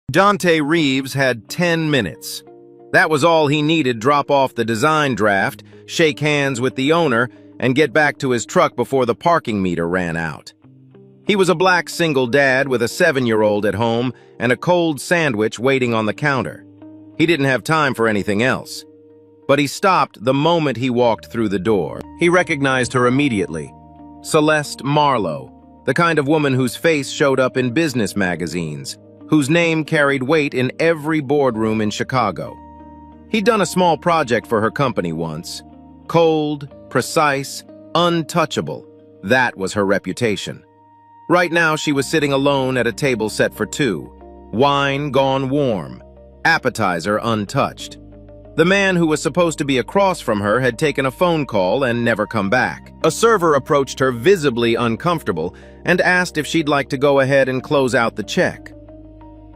Dante Reeves had 10 minutes. That was all he needed to drop off the design draft, shake hands with the owner, and get back to his truck before the parking meter ran out. He was a black single dad with a 7-year-old at home and a cold sandwich waiting on the counter. He didn't have time for anything else. But he stopped the moment he walked through the door. He recognized her immediately. Celeste Marlowe, the kind of woman whose face showed up in business magazines, whose name carried weight in every boardroom in Chicago. He'd done a small project for her company once. Cold, precise, untouchable. That was her reputation. Right now she was sitting alone at a table set for two. Wine gone warm. Appetizer untouched. The man who was supposed to be across from her had taken a phone call and never come back. A server approached her visibly uncomfortable and asked if she'd like to go ahead and close out the check.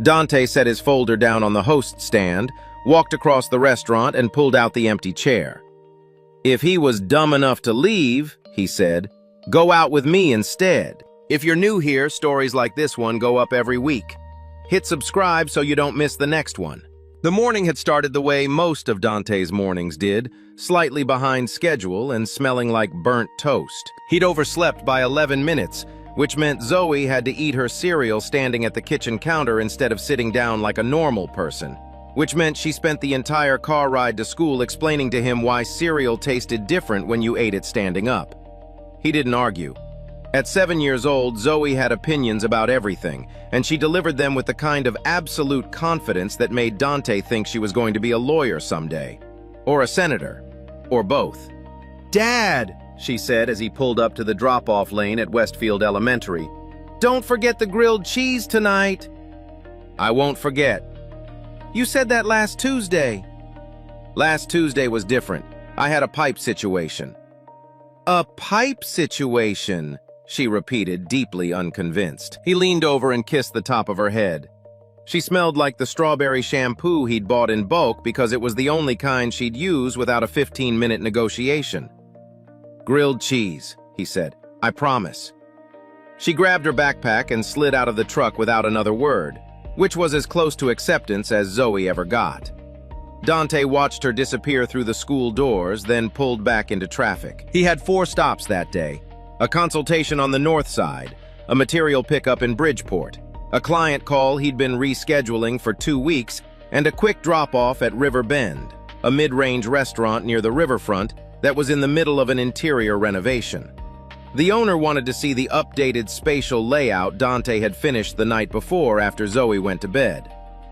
Dante set his folder down on the host stand, walked across the restaurant, and pulled out the empty chair. "If he was dumb enough to leave," he said, "go out with me instead." If you're new here, stories like this one go up every week. Hit subscribe so you don't miss the next one. The morning had started the way most of Dante's mornings did, slightly behind schedule and smelling like burnt toast. He'd overslept by 11 minutes, which meant Zoe had to eat her cereal standing at the kitchen counter instead of sitting down like a normal person, which meant she spent the entire car ride to school explaining to him why cereal tasted different when you ate it standing up. He didn't argue. At 7 years old, Zoe had opinions about everything, and she delivered them with the kind of absolute confidence that made Dante think she was going to be a lawyer someday, or a senator, or both. "Dad," she said as he pulled up to the drop-off lane at Westfield Elementary, "don't forget the grilled cheese tonight." "I won't forget." "You said that last Tuesday." "Last Tuesday was different. I had a pipe situation." "A pipe situation?" she repeated, deeply unconvinced. He leaned over and kissed the top of her head. She smelled like the strawberry shampoo he'd bought in bulk because it was the only kind she'd use without a 15-minute negotiation. "Grilled cheese," he said. "I promise." She grabbed her backpack and slid out of the truck without another word, which was as close to acceptance as Zoe ever got. Dante watched her disappear through the school doors, then pulled back into traffic. He had 4 stops that day. A consultation on the north side, a material pickup in Bridgeport, a client call he'd been rescheduling for 2 weeks, and a quick drop-off at River Bend, a mid-range restaurant near the riverfront that was in the middle of an interior renovation. The owner wanted to see the updated spatial layout Dante had finished the night before after Zoe went to bed.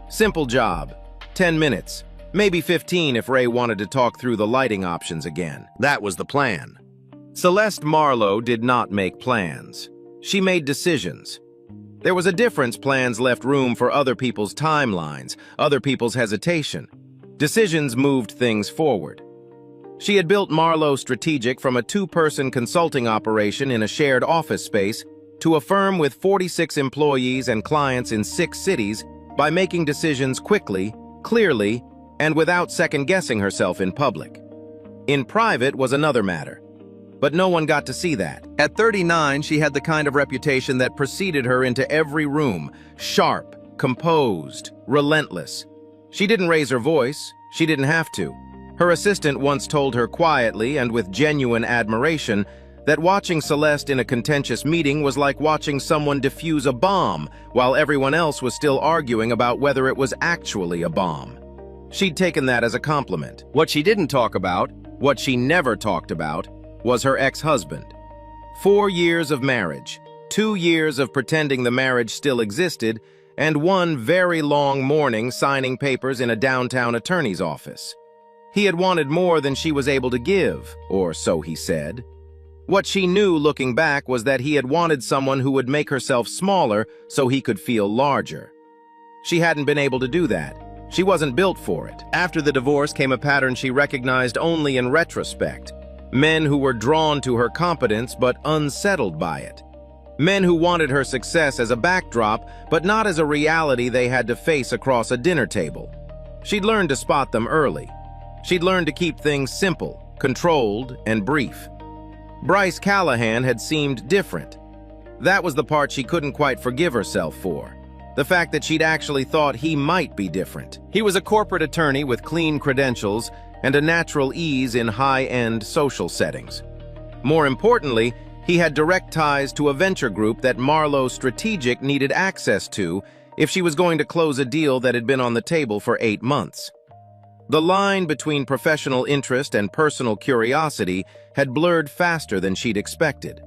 Simple job, 10 minutes, maybe 15 if Ray wanted to talk through the lighting options again. That was the plan. Celeste Marlowe did not make plans. She made decisions. There was a difference. Plans left room for other people's timelines, other people's hesitation. Decisions moved things forward. She had built Marlowe Strategic from a 2-person consulting operation in a shared office space to a firm with 46 employees and clients in 6 cities by making decisions quickly, clearly, and without second-guessing herself in public. In private was another matter. But no one got to see that. At 39, she had the kind of reputation that preceded her into every room, sharp, composed, relentless. She didn't raise her voice. She didn't have to. Her assistant once told her quietly and with genuine admiration that watching Celeste in a contentious meeting was like watching someone defuse a bomb while everyone else was still arguing about whether it was actually a bomb. She'd taken that as a compliment. What she didn't talk about, what she never talked about, was her ex-husband. 4 years of marriage, 2 years of pretending the marriage still existed, and 1 very long morning signing papers in a downtown attorney's office. He had wanted more than she was able to give, or so he said. What she knew looking back was that he had wanted someone who would make herself smaller so he could feel larger. She hadn't been able to do that. She wasn't built for it. After the divorce came a pattern she recognized only in retrospect. Men who were drawn to her competence but unsettled by it. Men who wanted her success as a backdrop but not as a reality they had to face across a dinner table. She'd learned to spot them early. She'd learned to keep things simple, controlled, and brief. Bryce Callahan had seemed different. That was the part she couldn't quite forgive herself for. The fact that she'd actually thought he might be different. He was a corporate attorney with clean credentials and a natural ease in high-end social settings. More importantly, he had direct ties to a venture group that Marlowe Strategic needed access to if she was going to close a deal that had been on the table for 8 months. The line between professional interest and personal curiosity had blurred faster than she'd expected.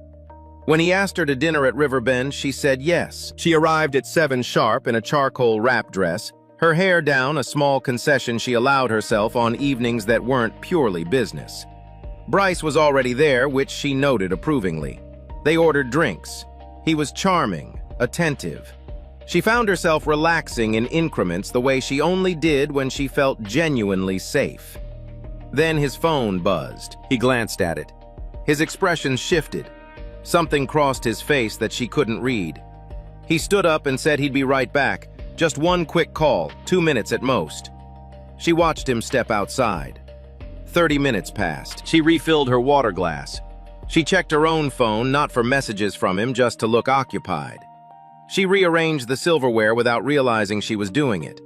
When he asked her to dinner at Riverbend, she said yes. She arrived at 7 sharp in a charcoal wrap dress, her hair down, a small concession she allowed herself on evenings that weren't purely business. Bryce was already there, which she noted approvingly. They ordered drinks. He was charming, attentive. She found herself relaxing in increments the way she only did when she felt genuinely safe. Then his phone buzzed. He glanced at it. His expression shifted. Something crossed his face that she couldn't read. He stood up and said he'd be right back. Just one quick call, 2 minutes at most. She watched him step outside. 30 minutes passed. She refilled her water glass. She checked her own phone, not for messages from him, just to look occupied. She rearranged the silverware without realizing she was doing it.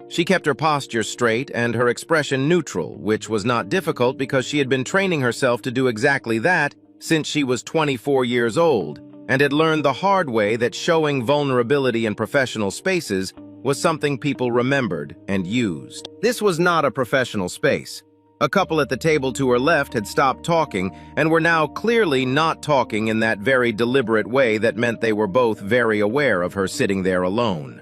She kept her posture straight and her expression neutral, which was not difficult because she had been training herself to do exactly that since she was 24 years old, and had learned the hard way that showing vulnerability in professional spaces was something people remembered and used. This was not a professional space. A couple at the table to her left had stopped talking and were now clearly not talking in that very deliberate way that meant they were both very aware of her sitting there alone.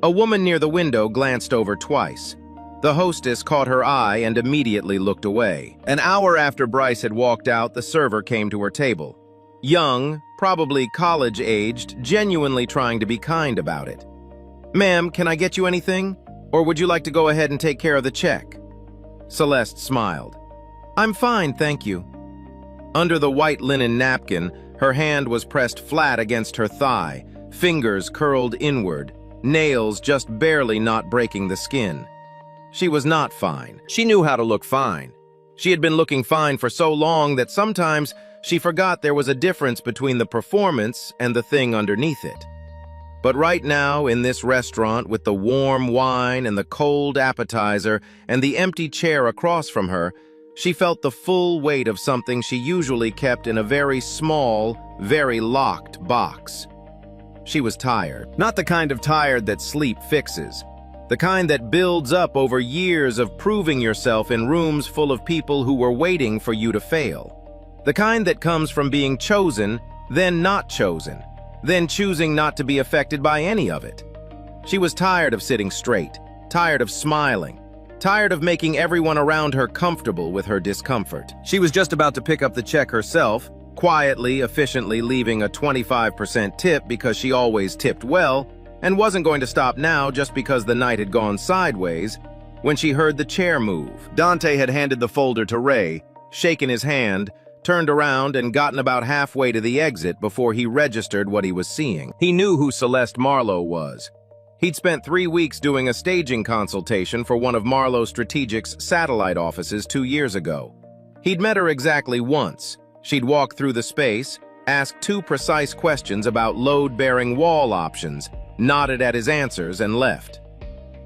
A woman near the window glanced over twice. The hostess caught her eye and immediately looked away. An hour after Bryce had walked out, the server came to her table. Young, probably college-aged, genuinely trying to be kind about it. "Ma'am, can I get you anything? Or would you like to go ahead and take care of the check?" Celeste smiled. "I'm fine, thank you." Under the white linen napkin, her hand was pressed flat against her thigh, fingers curled inward, nails just barely not breaking the skin. She was not fine. She knew how to look fine. She had been looking fine for so long that sometimes she forgot there was a difference between the performance and the thing underneath it. But right now, in this restaurant, with the warm wine and the cold appetizer and the empty chair across from her, she felt the full weight of something she usually kept in a very small, very locked box. She was tired. Not the kind of tired that sleep fixes. The kind that builds up over years of proving yourself in rooms full of people who were waiting for you to fail. The kind that comes from being chosen, then not chosen, then choosing not to be affected by any of it. She was tired of sitting straight, tired of smiling, tired of making everyone around her comfortable with her discomfort. She was just about to pick up the check herself, quietly, efficiently leaving a 25% tip because she always tipped well, and wasn't going to stop now just because the night had gone sideways, when she heard the chair move. Dante had handed the folder to Ray, shaken his hand, turned around and gotten about halfway to the exit before he registered what he was seeing. He knew who Celeste Marlowe was. He'd spent 3 weeks doing a staging consultation for one of Marlowe Strategic's satellite offices 2 years ago. He'd met her exactly once. She'd walked through the space, asked 2 precise questions about load-bearing wall options, nodded at his answers, and left.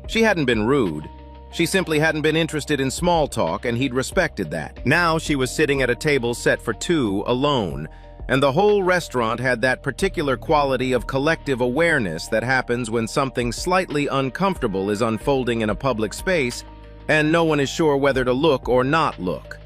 She hadn't been rude. She simply hadn't been interested in small talk, and he'd respected that. Now she was sitting at a table set for 2 alone, and the whole restaurant had that particular quality of collective awareness that happens when something slightly uncomfortable is unfolding in a public space, and no one is sure whether to look or not look.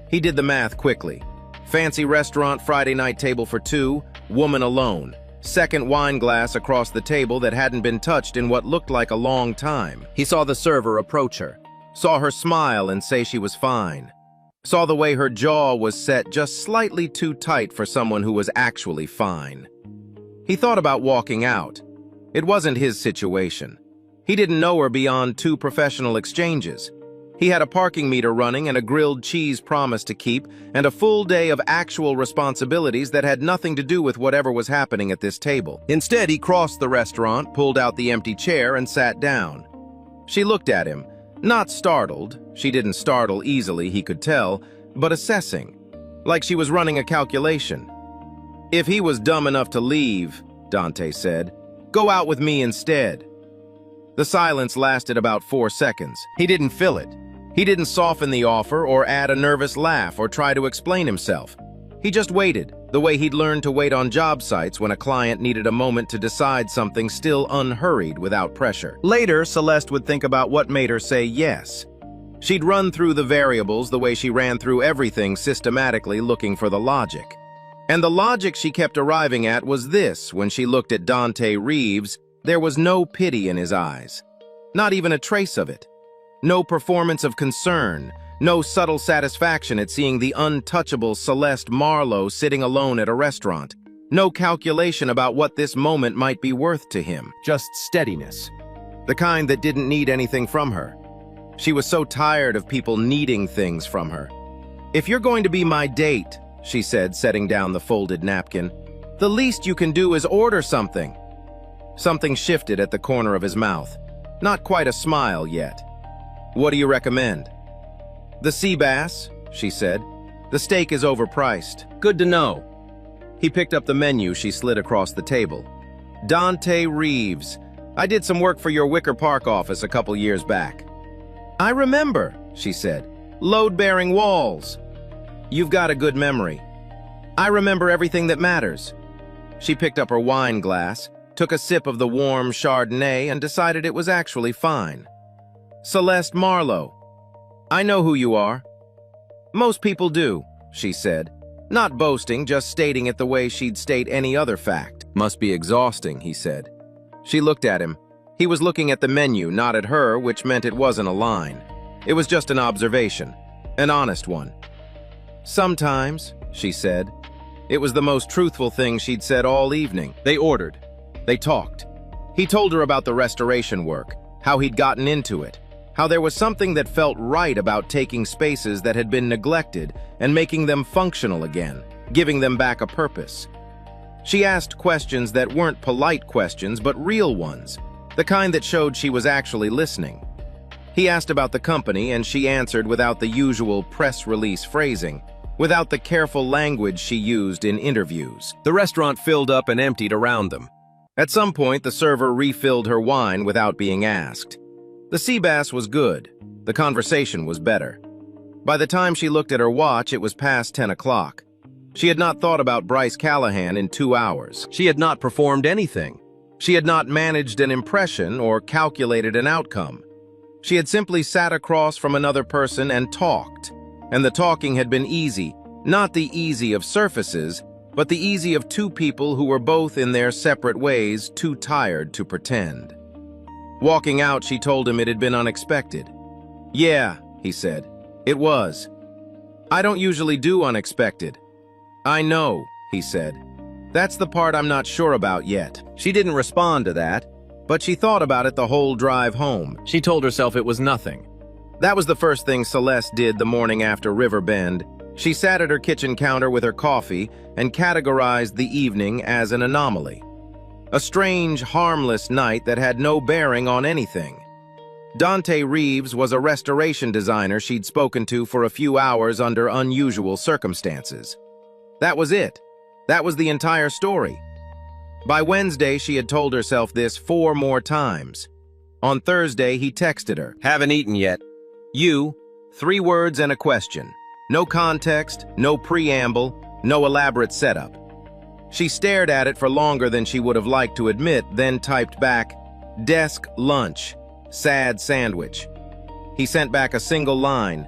He did the math quickly. Fancy restaurant, Friday night table for 2, woman alone. Second wine glass across the table that hadn't been touched in what looked like a long time. He saw the server approach her, saw her smile and say she was fine, saw the way her jaw was set just slightly too tight for someone who was actually fine. He thought about walking out. It wasn't his situation. He didn't know her beyond 2 professional exchanges. He had a parking meter running and a grilled cheese promise to keep, and a full day of actual responsibilities that had nothing to do with whatever was happening at this table. Instead, he crossed the restaurant, pulled out the empty chair, and sat down. She looked at him, not startled. She didn't startle easily, he could tell, but assessing, like she was running a calculation. If he was dumb enough to leave, Dante said, Go out with me instead." The silence lasted about 4 seconds. He didn't fill it. He didn't soften the offer or add a nervous laugh or try to explain himself. He just waited, the way he'd learned to wait on job sites when a client needed a moment to decide something, still unhurried without pressure. Later, Celeste would think about what made her say yes. She'd run through the variables the way she ran through everything, systematically looking for the logic. And the logic she kept arriving at was this: when she looked at Dante Reeves, there was no pity in his eyes. Not even a trace of it. No performance of concern. No subtle satisfaction at seeing the untouchable Celeste Marlowe sitting alone at a restaurant. No calculation about what this moment might be worth to him. Just steadiness. The kind that didn't need anything from her. She was so tired of people needing things from her. "If you're going to be my date," she said, setting down the folded napkin, "the least you can do is order something." Something shifted at the corner of his mouth. Not quite a smile yet. "What do you recommend?" "The sea bass," she said. "The steak is overpriced." "Good to know." He picked up the menu she slid across the table. "Dante Reeves. I did some work for your Wicker Park office a couple years back." "I remember," she said. "Load-bearing walls." "You've got a good memory." "I remember everything that matters." She picked up her wine glass, took a sip of the warm Chardonnay, and decided it was actually fine. "Celeste Marlowe. I know who you are." "Most people do," she said. Not boasting, just stating it the way she'd state any other fact. "Must be exhausting," he said. She looked at him. He was looking at the menu, not at her, which meant it wasn't a line. It was just an observation. An honest one. "Sometimes," she said. It was the most truthful thing she'd said all evening. They ordered. They talked. He told her about the restoration work, how he'd gotten into it, how there was something that felt right about taking spaces that had been neglected and making them functional again, giving them back a purpose. She asked questions that weren't polite questions, but real ones, the kind that showed she was actually listening. He asked about the company, and she answered without the usual press release phrasing, without the careful language she used in interviews. The restaurant filled up and emptied around them. At some point, the server refilled her wine without being asked. The sea bass was good. The conversation was better. By the time she looked at her watch, it was past 10 o'clock. She had not thought about Bryce Callahan in 2 hours. She had not performed anything. She had not managed an impression or calculated an outcome. She had simply sat across from another person and talked. And the talking had been easy, not the easy of surfaces, but the easy of two people who were both in their separate ways too tired to pretend. Walking out, she told him it had been unexpected. "Yeah," he said, "it was. I don't usually do unexpected." "I know," he said. "That's the part I'm not sure about yet." She didn't respond to that, but she thought about it the whole drive home. She told herself it was nothing. That was the first thing Celeste did the morning after Riverbend. She sat at her kitchen counter with her coffee and categorized the evening as an anomaly. A strange, harmless night that had no bearing on anything. Dante Reeves was a restoration designer she'd spoken to for a few hours under unusual circumstances. That was it. That was the entire story. By Wednesday, she had told herself this 4 more times. On Thursday, he texted her. "Haven't eaten yet. You," 3 words and a question. No context, no preamble, no elaborate setup. She stared at it for longer than she would have liked to admit, then typed back, "Desk lunch, sad sandwich." He sent back a single line,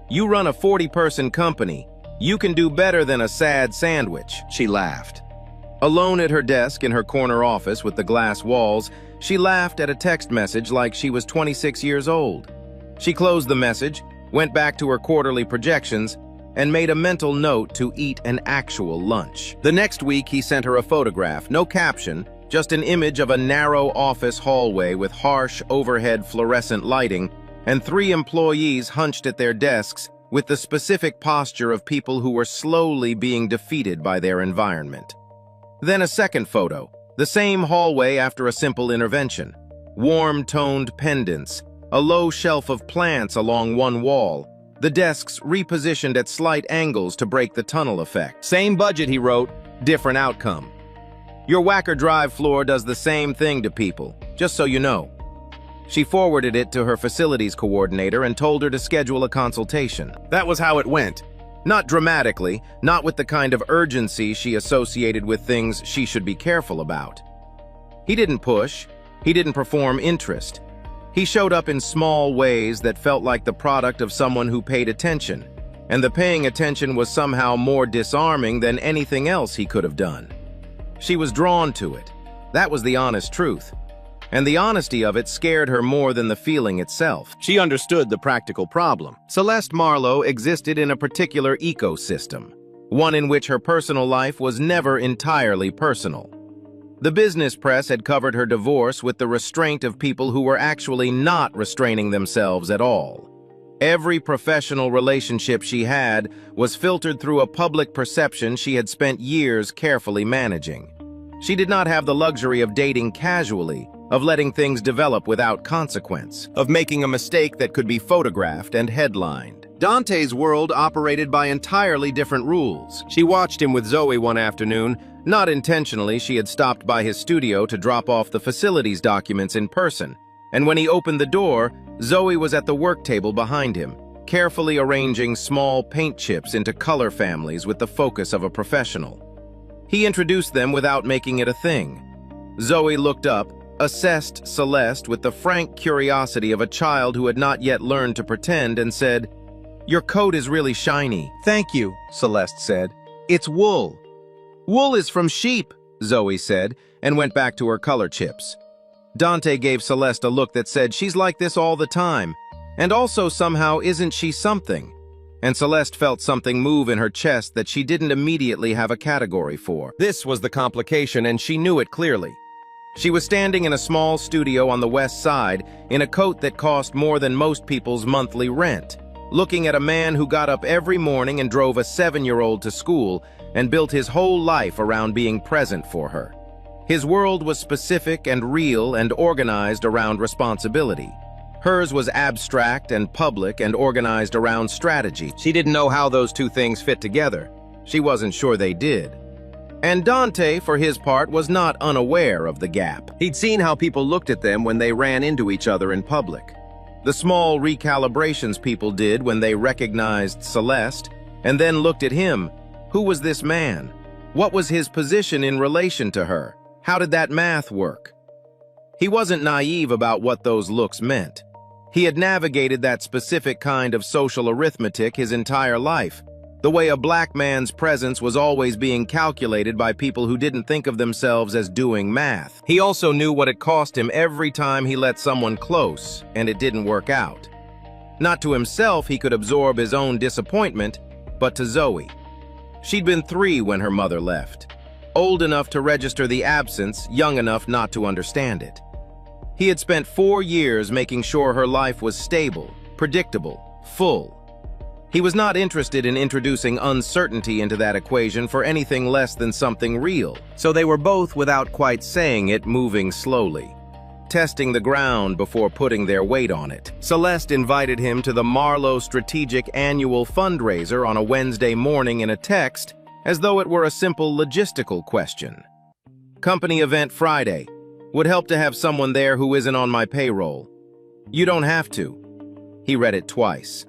"You run a 40-person company. You can do better than a sad sandwich." She laughed. Alone at her desk in her corner office with the glass walls, she laughed at a text message like she was 26 years old. She closed the message, went back to her quarterly projections, and made a mental note to eat an actual lunch. The next week, he sent her a photograph, no caption, just an image of a narrow office hallway with harsh overhead fluorescent lighting and 3 employees hunched at their desks with the specific posture of people who were slowly being defeated by their environment. Then a second photo, the same hallway after a simple intervention. Warm-toned pendants, a low shelf of plants along one wall, the desks repositioned at slight angles to break the tunnel effect. Same budget, he wrote, different outcome. Your Whacker Drive floor does the same thing to people, just so you know." She forwarded it to her facilities coordinator and told her to schedule a consultation. That was how it went. Not dramatically, not with the kind of urgency she associated with things she should be careful about. He didn't push. He didn't perform interest. He showed up in small ways that felt like the product of someone who paid attention, and the paying attention was somehow more disarming than anything else he could have done. She was drawn to it. That was the honest truth. And the honesty of it scared her more than the feeling itself. She understood the practical problem. Celeste Marlowe existed in a particular ecosystem, one in which her personal life was never entirely personal. The business press had covered her divorce with the restraint of people who were actually not restraining themselves at all. Every professional relationship she had was filtered through a public perception she had spent years carefully managing. She did not have the luxury of dating casually, of letting things develop without consequence, of making a mistake that could be photographed and headlined. Dante's world operated by entirely different rules. She watched him with Zoe one afternoon. Not intentionally, she had stopped by his studio to drop off the facilities documents in person, and when he opened the door, Zoe was at the work table behind him, carefully arranging small paint chips into color families with the focus of a professional. He introduced them without making it a thing. Zoe looked up, assessed Celeste with the frank curiosity of a child who had not yet learned to pretend, and said, "Your coat is really shiny." "Thank you," Celeste said. "It's wool." "Wool is from sheep," Zoe said, and went back to her color chips. Dante gave Celeste a look that said, "She's like this all the time. And also somehow, isn't she something?" And Celeste felt something move in her chest that she didn't immediately have a category for. This was the complication, and she knew it clearly. She was standing in a small studio on the west side, in a coat that cost more than most people's monthly rent, looking at a man who got up every morning and drove a 7-year-old to school and built his whole life around being present for her. His world was specific and real and organized around responsibility. Hers was abstract and public and organized around strategy. She didn't know how those two things fit together. She wasn't sure they did. And Dante, for his part, was not unaware of the gap. He'd seen how people looked at them when they ran into each other in public. The small recalibrations people did when they recognized Celeste, and then looked at him. Who was this man? What was his position in relation to her? How did that math work? He wasn't naive about what those looks meant. He had navigated that specific kind of social arithmetic his entire life, the way a black man's presence was always being calculated by people who didn't think of themselves as doing math. He also knew what it cost him every time he let someone close, and it didn't work out. Not to himself he could absorb his own disappointment, but to Zoe. She'd been 3 when her mother left, old enough to register the absence, young enough not to understand it. He had spent 4 years making sure her life was stable, predictable, full. He was not interested in introducing uncertainty into that equation for anything less than something real. So they were both, without quite saying it, moving slowly, testing the ground before putting their weight on it. Celeste invited him to the Marlowe Strategic Annual Fundraiser on a Wednesday morning in a text, as though it were a simple logistical question. "Company event Friday. Would help to have someone there who isn't on my payroll. You don't have to." He read it twice.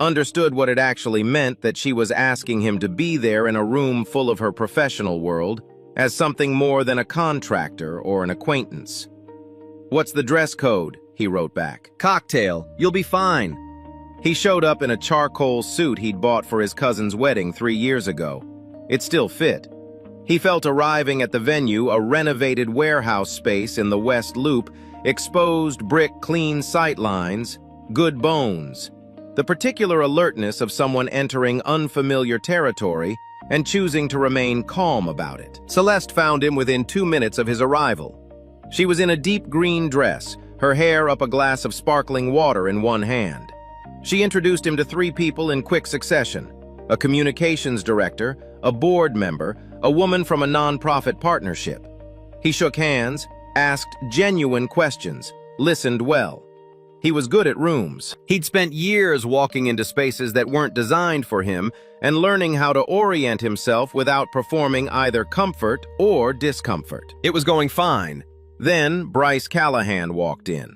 Understood what it actually meant, that she was asking him to be there in a room full of her professional world, as something more than a contractor or an acquaintance. "What's the dress code?" he wrote back. "Cocktail. You'll be fine." He showed up in a charcoal suit he'd bought for his cousin's wedding 3 years ago. It still fit. He felt arriving at the venue, a renovated warehouse space in the West Loop, exposed brick clean sight lines, good bones. The particular alertness of someone entering unfamiliar territory and choosing to remain calm about it. Celeste found him within 2 minutes of his arrival. She was in a deep green dress, her hair up a glass of sparkling water in one hand. She introduced him to 3 people in quick succession: a communications director, a board member, a woman from a nonprofit partnership. He shook hands, asked genuine questions, listened well. He was good at rooms. He'd spent years walking into spaces that weren't designed for him and learning how to orient himself without performing either comfort or discomfort. It was going fine. Then Bryce Callahan walked in.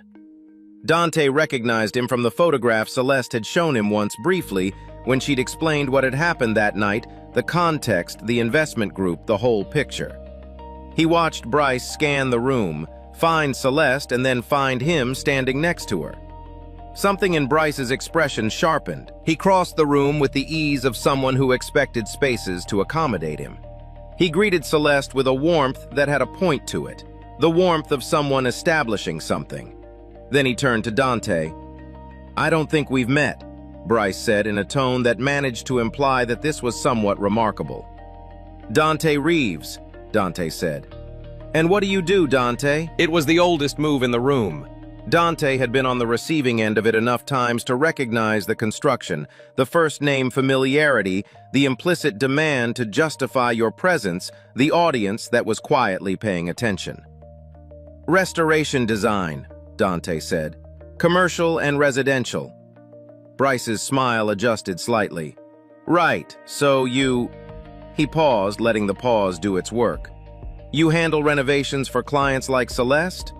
Dante recognized him from the photograph Celeste had shown him once briefly when she'd explained what had happened that night, the context, the investment group, the whole picture. He watched Bryce scan the room, find Celeste, and then find him standing next to her. Something in Bryce's expression sharpened. He crossed the room with the ease of someone who expected spaces to accommodate him. He greeted Celeste with a warmth that had a point to it, the warmth of someone establishing something. Then he turned to Dante. "I don't think we've met," Bryce said in a tone that managed to imply that this was somewhat remarkable. "Dante Reeves," Dante said. "And what do you do, Dante?" It was the oldest move in the room. Dante had been on the receiving end of it enough times to recognize the construction, the first-name familiarity, the implicit demand to justify your presence, the audience that was quietly paying attention. "Restoration design," Dante said. "Commercial and residential." Bryce's smile adjusted slightly. "Right, so you..." He paused, letting the pause do its work. "You handle renovations for clients like Celeste?"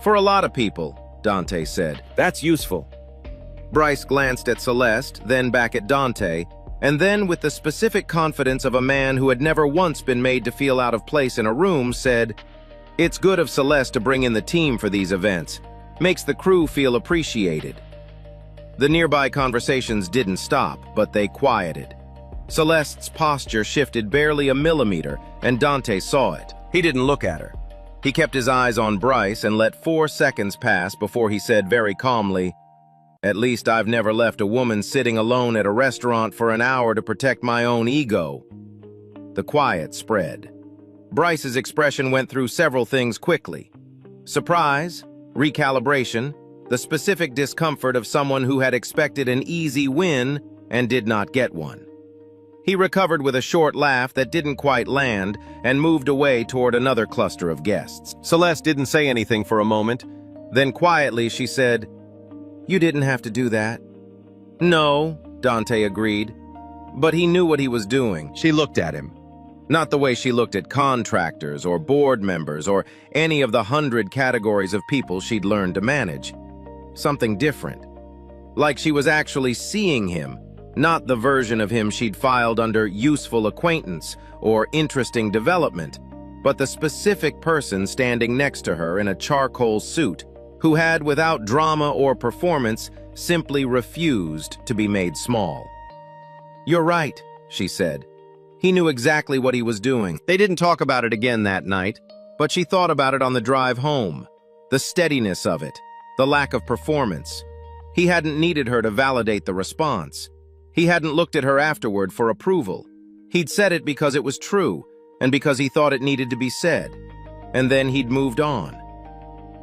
"For a lot of people," Dante said. That's useful. Bryce glanced at Celeste, then back at Dante, and then, with the specific confidence of a man who had never once been made to feel out of place in a room, said, "It's good of Celeste to bring in the team for these events. Makes the crew feel appreciated." The nearby conversations didn't stop, but they quieted. Celeste's posture shifted barely a millimeter, and Dante saw it. He didn't look at her. He kept his eyes on Bryce and let 4 seconds pass before he said very calmly, "At least I've never left a woman sitting alone at a restaurant for an hour to protect my own ego." The quiet spread. Bryce's expression went through several things quickly. Surprise, recalibration, the specific discomfort of someone who had expected an easy win and did not get one. He recovered with a short laugh that didn't quite land and moved away toward another cluster of guests. Celeste didn't say anything for a moment. Then quietly she said, "You didn't have to do that." "No," Dante agreed. But he knew what he was doing. She looked at him. Not the way she looked at contractors or board members or any of the 100 categories of people she'd learned to manage. Something different. Like she was actually seeing him, not the version of him she'd filed under useful acquaintance or interesting development, but the specific person standing next to her in a charcoal suit who had, without drama or performance, simply refused to be made small. "You're right," she said. He knew exactly what he was doing. They didn't talk about it again that night, but she thought about it on the drive home. The steadiness of it, the lack of performance. He hadn't needed her to validate the response. He hadn't looked at her afterward for approval. He'd said it because it was true, and because he thought it needed to be said. And then he'd moved on.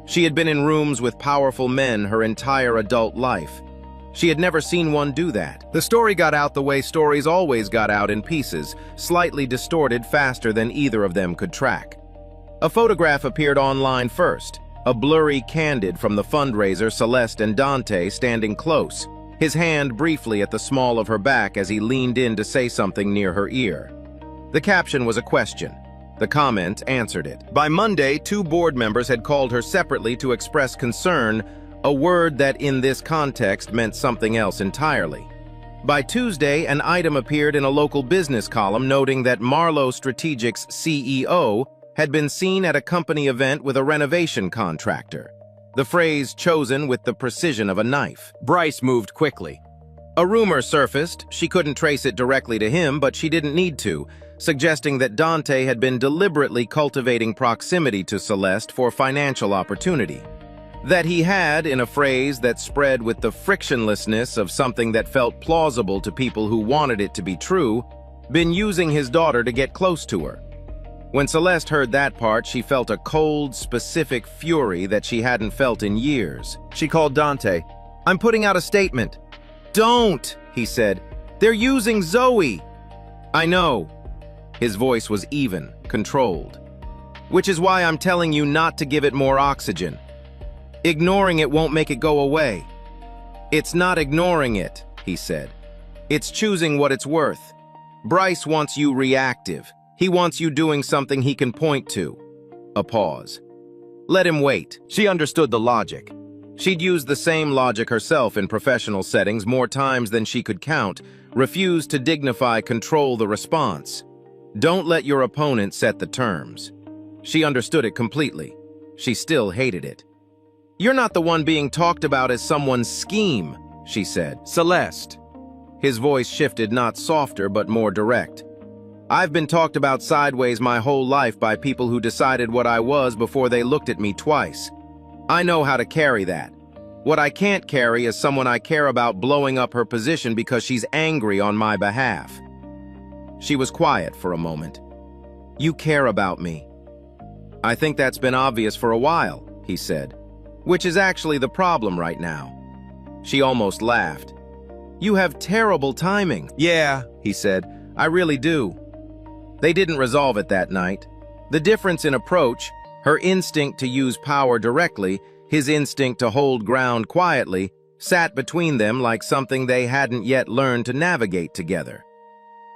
She had been in rooms with powerful men her entire adult life. She had never seen one do that. The story got out the way stories always got out, in pieces, slightly distorted faster than either of them could track. A photograph appeared online first, a blurry candid from the fundraiser, Celeste and Dante standing close, his hand briefly at the small of her back as he leaned in to say something near her ear. The caption was a question. The comment answered it. By Monday, 2 board members had called her separately to express concern, a word that in this context meant something else entirely. By Tuesday, an item appeared in a local business column noting that Marlowe Strategic's CEO had been seen at a company event with a renovation contractor. The phrase chosen with the precision of a knife. Bryce moved quickly. A rumor surfaced. She couldn't trace it directly to him, but she didn't need to, suggesting that Dante had been deliberately cultivating proximity to Celeste for financial opportunity. That he had, in a phrase that spread with the frictionlessness of something that felt plausible to people who wanted it to be true, been using his daughter to get close to her. When Celeste heard that part, she felt a cold, specific fury that she hadn't felt in years. She called Dante. "I'm putting out a statement." "Don't," he said. "They're using Zoe." "I know." His voice was even, controlled. "Which is why I'm telling you not to give it more oxygen." Ignoring it won't make it go away. It's not ignoring it, he said. It's choosing what it's worth. Bryce wants you reactive. He wants you doing something he can point to. A pause. Let him wait. She understood the logic. She'd used the same logic herself in professional settings more times than she could count, refused to control the response. Don't let your opponent set the terms. She understood it completely. She still hated it. You're not the one being talked about as someone's scheme, she said. Celeste. His voice shifted, not softer but more direct. I've been talked about sideways my whole life by people who decided what I was before they looked at me twice. I know how to carry that. What I can't carry is someone I care about blowing up her position because she's angry on my behalf. She was quiet for a moment. You care about me. I think that's been obvious for a while, he said, which is actually the problem right now. She almost laughed. You have terrible timing. Yeah, He said, I really do. They didn't resolve it that night. The difference in approach, her instinct to use power directly, his instinct to hold ground quietly, sat between them like something they hadn't yet learned to navigate together.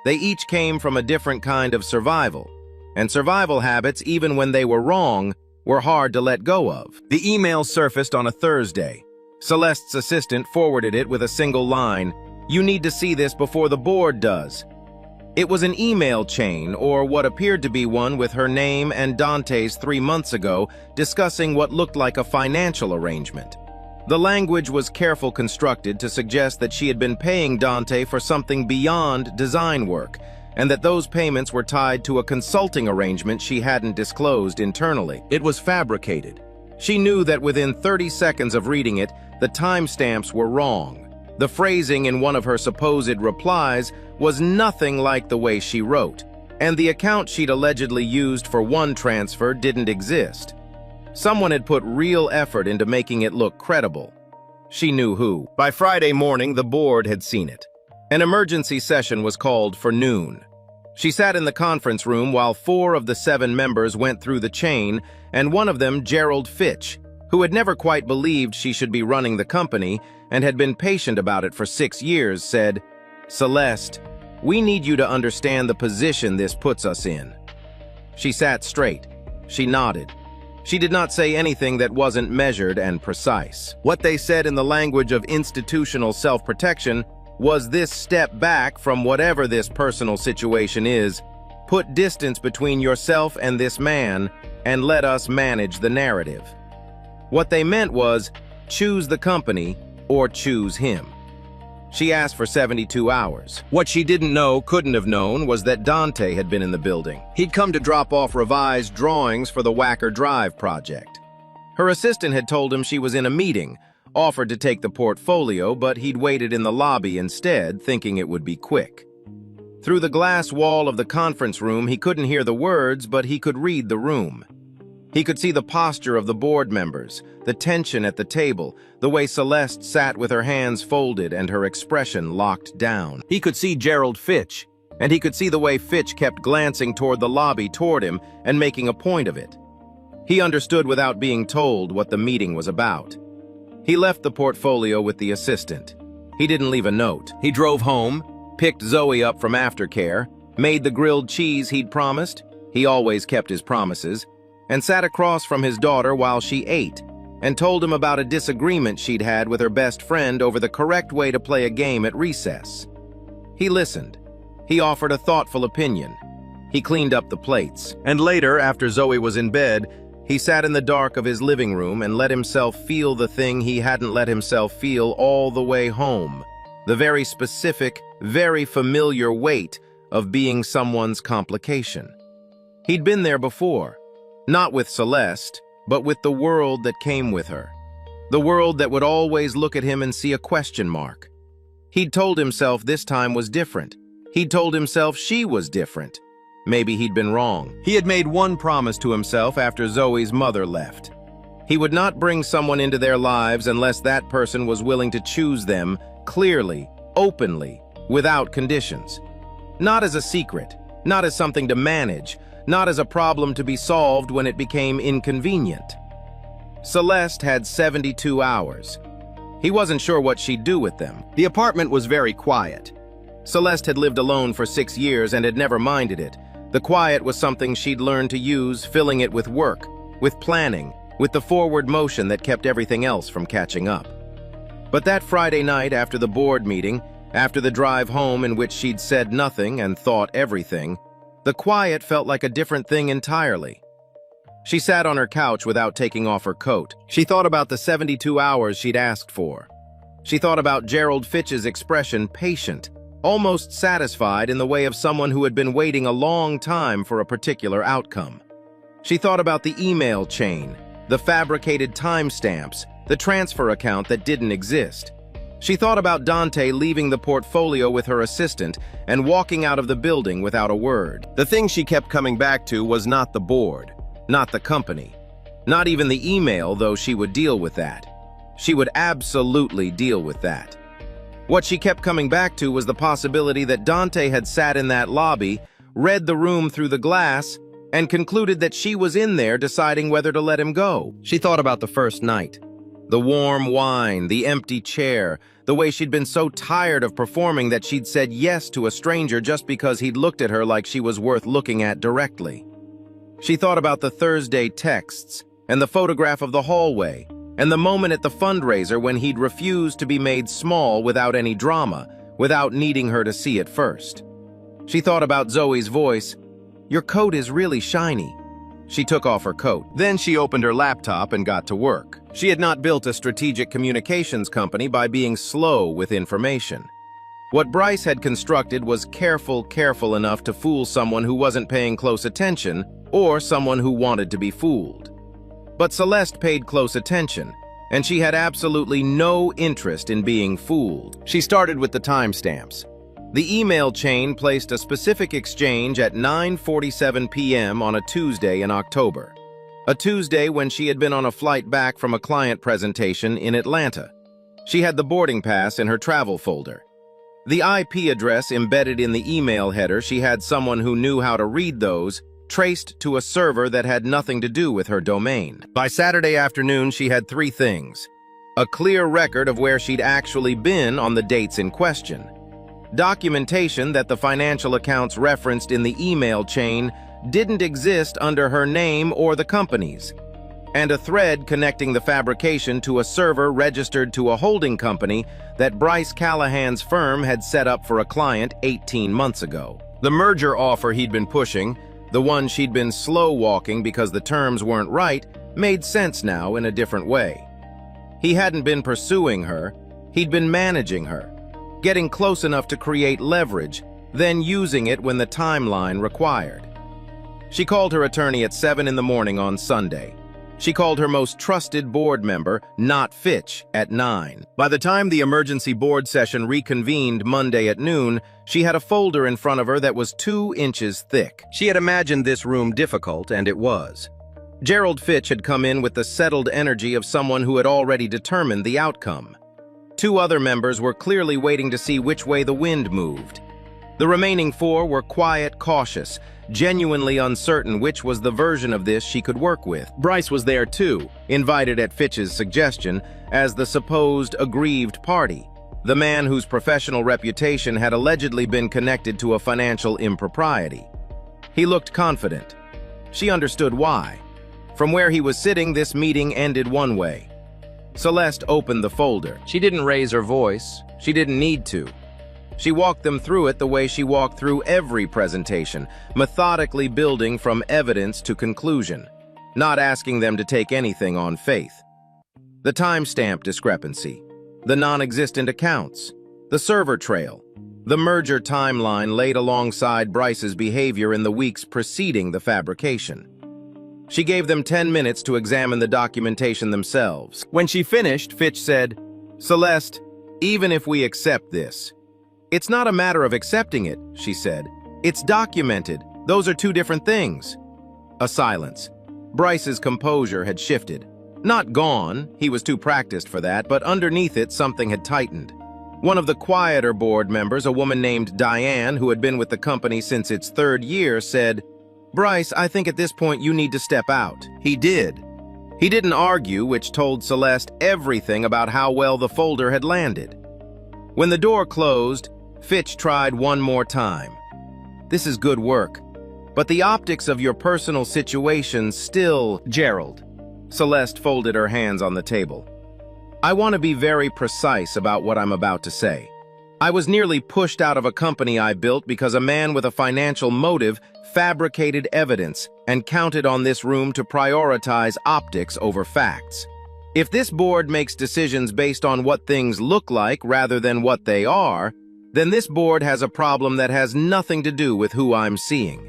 They each came from a different kind of survival, and survival habits, even when they were wrong, were hard to let go of. The email surfaced on a Thursday. Celeste's assistant forwarded it with a single line, "You need to see this before the board does." It was an email chain, or what appeared to be one, with her name and Dante's 3 months ago, discussing what looked like a financial arrangement. The language was carefully constructed to suggest that she had been paying Dante for something beyond design work, and that those payments were tied to a consulting arrangement she hadn't disclosed internally. It was fabricated. She knew that within 30 seconds of reading it, the timestamps were wrong. The phrasing in one of her supposed replies was nothing like the way she wrote, and the account she'd allegedly used for one transfer didn't exist. Someone had put real effort into making it look credible. She knew who. By Friday morning, the board had seen it. An emergency session was called for noon. She sat in the conference room while 4 of the 7 members went through the chain, and one of them, Gerald Fitch, who had never quite believed she should be running the company and had been patient about it for 6 years, said, "Celeste, we need you to understand the position this puts us in." She sat straight. She nodded. She did not say anything that wasn't measured and precise. What they said in the language of institutional self-protection was this: step back from whatever this personal situation is, put distance between yourself and this man, and let us manage the narrative. What they meant was, choose the company or choose him. She asked for 72 hours. What she didn't know, couldn't have known, was that Dante had been in the building. He'd come to drop off revised drawings for the Wacker Drive project. Her assistant had told him she was in a meeting, offered to take the portfolio, but he'd waited in the lobby instead, thinking it would be quick. Through the glass wall of the conference room, he couldn't hear the words, but he could read the room. He could see the posture of the board members, the tension at the table, the way Celeste sat with her hands folded and her expression locked down. He could see Gerald Fitch, and he could see the way Fitch kept glancing toward the lobby toward him and making a point of it. He understood without being told what the meeting was about. He left the portfolio with the assistant. He didn't leave a note. He drove home, picked Zoe up from aftercare, made the grilled cheese he'd promised — he always kept his promises — and sat across from his daughter while she ate, and told him about a disagreement she'd had with her best friend over the correct way to play a game at recess. He listened. He offered a thoughtful opinion. He cleaned up the plates. And later, after Zoe was in bed, he sat in the dark of his living room and let himself feel the thing he hadn't let himself feel all the way home, the very specific, very familiar weight of being someone's complication. He'd been there before. Not with Celeste, but with the world that came with her. The world that would always look at him and see a question mark. He'd told himself this time was different. He'd told himself she was different. Maybe he'd been wrong. He had made one promise to himself after Zoe's mother left. He would not bring someone into their lives unless that person was willing to choose them clearly, openly, without conditions. Not as a secret, not as something to manage, not as a problem to be solved when it became inconvenient. Celeste had 72 hours. He wasn't sure what she'd do with them. The apartment was very quiet. Celeste had lived alone for 6 years and had never minded it. The quiet was something she'd learned to use, filling it with work, with planning, with the forward motion that kept everything else from catching up. But that Friday night after the board meeting, after the drive home in which she'd said nothing and thought everything, the quiet felt like a different thing entirely. She sat on her couch without taking off her coat. She thought about the 72 hours she'd asked for. She thought about Gerald Fitch's expression, patient, almost satisfied in the way of someone who had been waiting a long time for a particular outcome. She thought about the email chain, the fabricated timestamps, the transfer account that didn't exist. She thought about Dante leaving the portfolio with her assistant and walking out of the building without a word. The thing she kept coming back to was not the board, not the company, not even the email, though she would deal with that. She would absolutely deal with that. What she kept coming back to was the possibility that Dante had sat in that lobby, read the room through the glass, and concluded that she was in there deciding whether to let him go. She thought about the first night. The warm wine, the empty chair, the way she'd been so tired of performing that she'd said yes to a stranger just because he'd looked at her like she was worth looking at directly. She thought about the Thursday texts, and the photograph of the hallway, and the moment at the fundraiser when he'd refused to be made small without any drama, without needing her to see it first. She thought about Zoe's voice, "Your coat is really shiny." She took off her coat. Then she opened her laptop and got to work. She had not built a strategic communications company by being slow with information. What Bryce had constructed was careful enough to fool someone who wasn't paying close attention or someone who wanted to be fooled. But Celeste paid close attention, and she had absolutely no interest in being fooled. She started with the timestamps. The email chain placed a specific exchange at 9:47 p.m. on a Tuesday in October. A Tuesday when she had been on a flight back from a client presentation in Atlanta. She had the boarding pass in her travel folder. The IP address embedded in the email header, she had someone who knew how to read those, traced to a server that had nothing to do with her domain. By Saturday afternoon, she had 3 things. A clear record of where she'd actually been on the dates in question. Documentation that the financial accounts referenced in the email chain didn't exist under her name or the company's. And a thread connecting the fabrication to a server registered to a holding company that Bryce Callahan's firm had set up for a client 18 months ago. The merger offer he'd been pushing, the one she'd been slow-walking because the terms weren't right, made sense now in a different way. He hadn't been pursuing her, he'd been managing her, getting close enough to create leverage, then using it when the timeline required. She called her attorney at 7 in the morning on Sunday. She called her most trusted board member, not Fitch, at 9. By the time the emergency board session reconvened Monday at noon, she had a folder in front of her that was 2 inches thick. She had imagined this room difficult, and it was. Gerald Fitch had come in with the settled energy of someone who had already determined the outcome. 2 other members were clearly waiting to see which way the wind moved. The remaining 4 were quiet, cautious, genuinely uncertain which was the version of this she could work with. Bryce was there too, invited at Fitch's suggestion, as the supposed aggrieved party, the man whose professional reputation had allegedly been connected to a financial impropriety. He looked confident. She understood why. From where he was sitting, this meeting ended one way. Celeste opened the folder. She didn't raise her voice. She didn't need to. She walked them through it the way she walked through every presentation, methodically building from evidence to conclusion, not asking them to take anything on faith. The timestamp discrepancy, the non-existent accounts, the server trail, the merger timeline laid alongside Bryce's behavior in the weeks preceding the fabrication. She gave them 10 minutes to examine the documentation themselves. When she finished, Fitch said, "Celeste, even if we accept this, it's not a matter of accepting it," she said. "It's documented. Those are 2 different things." A silence. Bryce's composure had shifted. Not gone, he was too practiced for that, but underneath it something had tightened. One of the quieter board members, a woman named Diane, who had been with the company since its 3rd year, said, "Bryce, I think at this point you need to step out." He did. He didn't argue, which told Celeste everything about how well the folder had landed. When the door closed, Fitch tried one more time. "This is good work, but the optics of your personal situation still..." "Gerald." Celeste folded her hands on the table. "I want to be very precise about what I'm about to say. I was nearly pushed out of a company I built because a man with a financial motive fabricated evidence and counted on this room to prioritize optics over facts. If this board makes decisions based on what things look like rather than what they are, then this board has a problem that has nothing to do with who I'm seeing."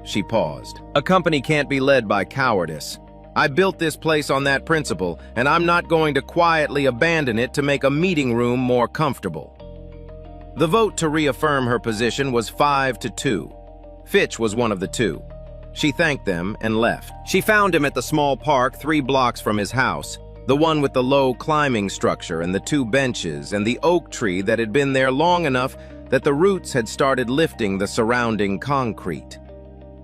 She paused. "A company can't be led by cowardice. I built this place on that principle, and I'm not going to quietly abandon it to make a meeting room more comfortable." The vote to reaffirm her position was 5-2. Fitch was one of the two. She thanked them and left. She found him at the small park 3 blocks from his house, the one with the low climbing structure and the 2 benches and the oak tree that had been there long enough that the roots had started lifting the surrounding concrete.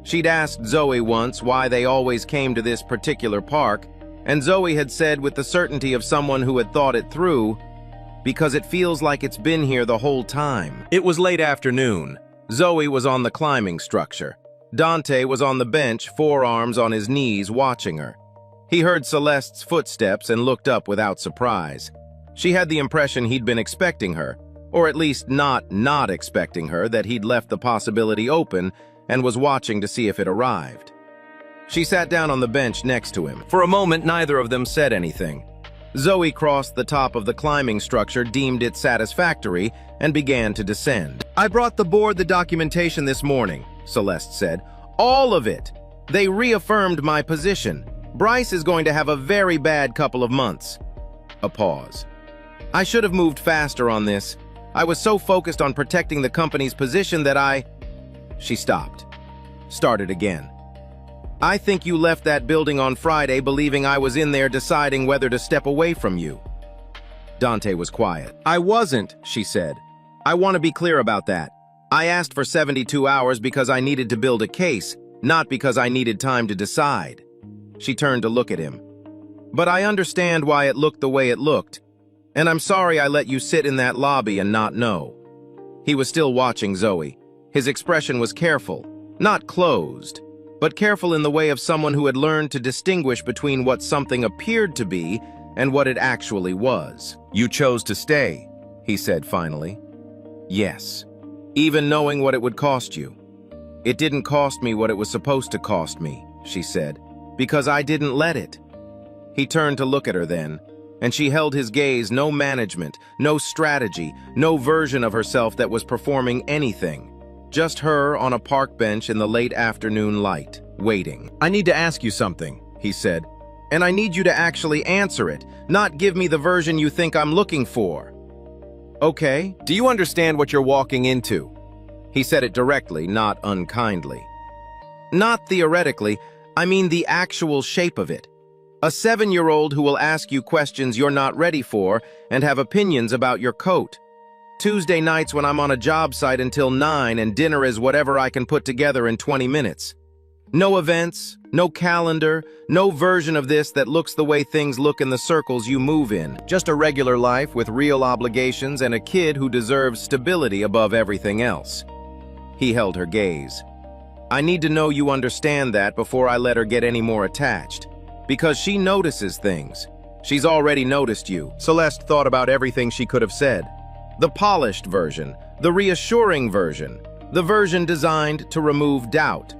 She'd asked Zoe once why they always came to this particular park, and Zoe had said with the certainty of someone who had thought it through, "Because it feels like it's been here the whole time." It was late afternoon. Zoe was on the climbing structure. Dante was on the bench, forearms on his knees, watching her. He heard Celeste's footsteps and looked up without surprise. She had the impression he'd been expecting her, or at least not expecting her, that he'd left the possibility open and was watching to see if it arrived. She sat down on the bench next to him. For a moment, neither of them said anything. Zoe crossed the top of the climbing structure, deemed it satisfactory, and began to descend. "I brought the board the documentation this morning," Celeste said. "All of it. They reaffirmed my position. Bryce is going to have a very bad couple of months." A pause. "I should have moved faster on this. I was so focused on protecting the company's position that I..." She stopped. Started again. "I think you left that building on Friday believing I was in there deciding whether to step away from you." Dante was quiet. "I wasn't," she said. "I want to be clear about that. I asked for 72 hours because I needed to build a case, not because I needed time to decide." She turned to look at him. "But I understand why it looked the way it looked, and I'm sorry I let you sit in that lobby and not know." He was still watching Zoe. His expression was careful, not closed, but careful in the way of someone who had learned to distinguish between what something appeared to be and what it actually was. "You chose to stay," he said finally. "Yes, even knowing what it would cost you." "It didn't cost me what it was supposed to cost me," she said, "because I didn't let it." He turned to look at her then, and she held his gaze. No management, no strategy, no version of herself that was performing anything. Just her on a park bench in the late afternoon light, waiting. "I need to ask you something," he said, "and I need you to actually answer it, not give me the version you think I'm looking for." "Okay, do you understand what you're walking into?" He said it directly, not unkindly. "Not theoretically, I mean the actual shape of it. A 7-year-old who will ask you questions you're not ready for and have opinions about your coat. Tuesday nights when I'm on a job site until 9 and dinner is whatever I can put together in 20 minutes. No events, no calendar, no version of this that looks the way things look in the circles you move in. Just a regular life with real obligations and a kid who deserves stability above everything else." He held her gaze. "I need to know you understand that before I let her get any more attached. Because she notices things. She's already noticed you." Celeste thought about everything she could have said. The polished version, the reassuring version, the version designed to remove doubt.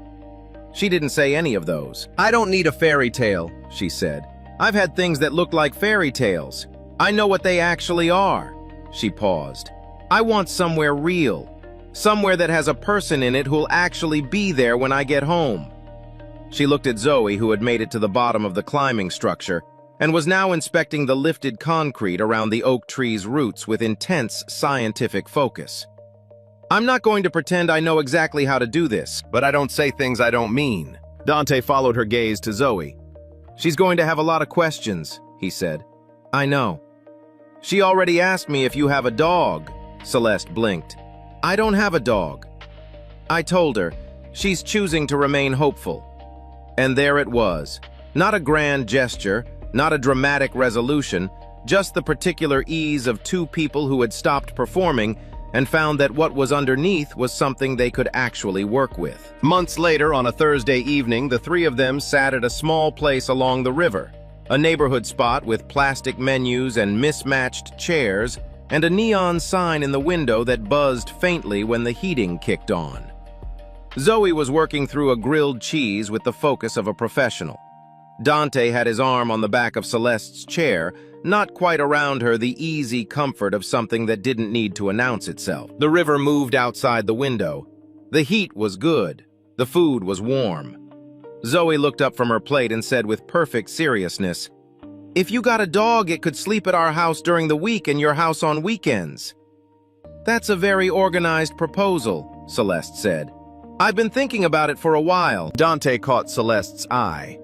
She didn't say any of those. "I don't need a fairy tale," she said. "I've had things that look like fairy tales. I know what they actually are." She paused. "I want somewhere real. Somewhere that has a person in it who'll actually be there when I get home." She looked at Zoe, who had made it to the bottom of the climbing structure, and was now inspecting the lifted concrete around the oak tree's roots with intense scientific focus. "I'm not going to pretend I know exactly how to do this, but I don't say things I don't mean." Dante followed her gaze to Zoe. "She's going to have a lot of questions," he said. "I know." "She already asked me if you have a dog." Celeste blinked. "I don't have a dog." I told her. She's choosing to remain hopeful. And there it was. Not a grand gesture, not a dramatic resolution, just the particular ease of two people who had stopped performing and found that what was underneath was something they could actually work with. Months later, on a Thursday evening, the three of them sat at a small place along the river, a neighborhood spot with plastic menus and mismatched chairs, and a neon sign in the window that buzzed faintly when the heating kicked on. Zoe was working through a grilled cheese with the focus of a professional. Dante had his arm on the back of Celeste's chair, not quite around her, the easy comfort of something that didn't need to announce itself. The river moved outside the window. The heat was good. The food was warm. Zoe looked up from her plate and said with perfect seriousness, "If you got a dog, it could sleep at our house during the week and your house on weekends." "That's a very organized proposal," Celeste said. "I've been thinking about it for a while." Dante caught Celeste's eye.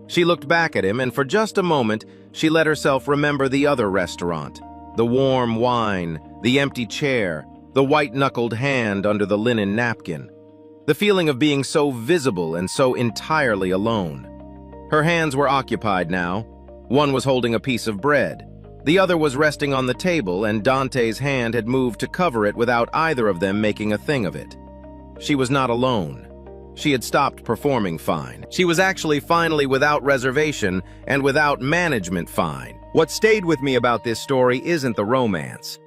She looked back at him, and for just a moment, she let herself remember the other restaurant. The warm wine, the empty chair, the white-knuckled hand under the linen napkin. The feeling of being so visible and so entirely alone. Her hands were occupied now. One was holding a piece of bread. The other was resting on the table, and Dante's hand had moved to cover it without either of them making a thing of it. She was not alone. She had stopped performing fine. She was actually finally without reservation and without management fine. What stayed with me about this story isn't the romance.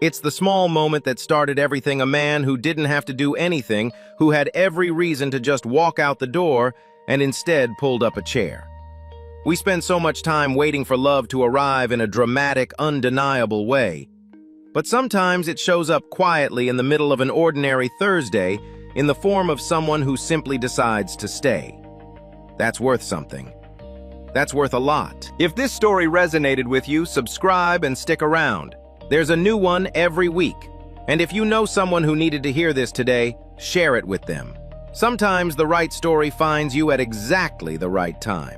It's the small moment that started everything. A man who didn't have to do anything, who had every reason to just walk out the door, and instead pulled up a chair. We spend so much time waiting for love to arrive in a dramatic, undeniable way. But sometimes it shows up quietly in the middle of an ordinary Thursday, in the form of someone who simply decides to stay. That's worth something. That's worth a lot. If this story resonated with you, subscribe and stick around. There's a new one every week. And if you know someone who needed to hear this today, share it with them. Sometimes the right story finds you at exactly the right time.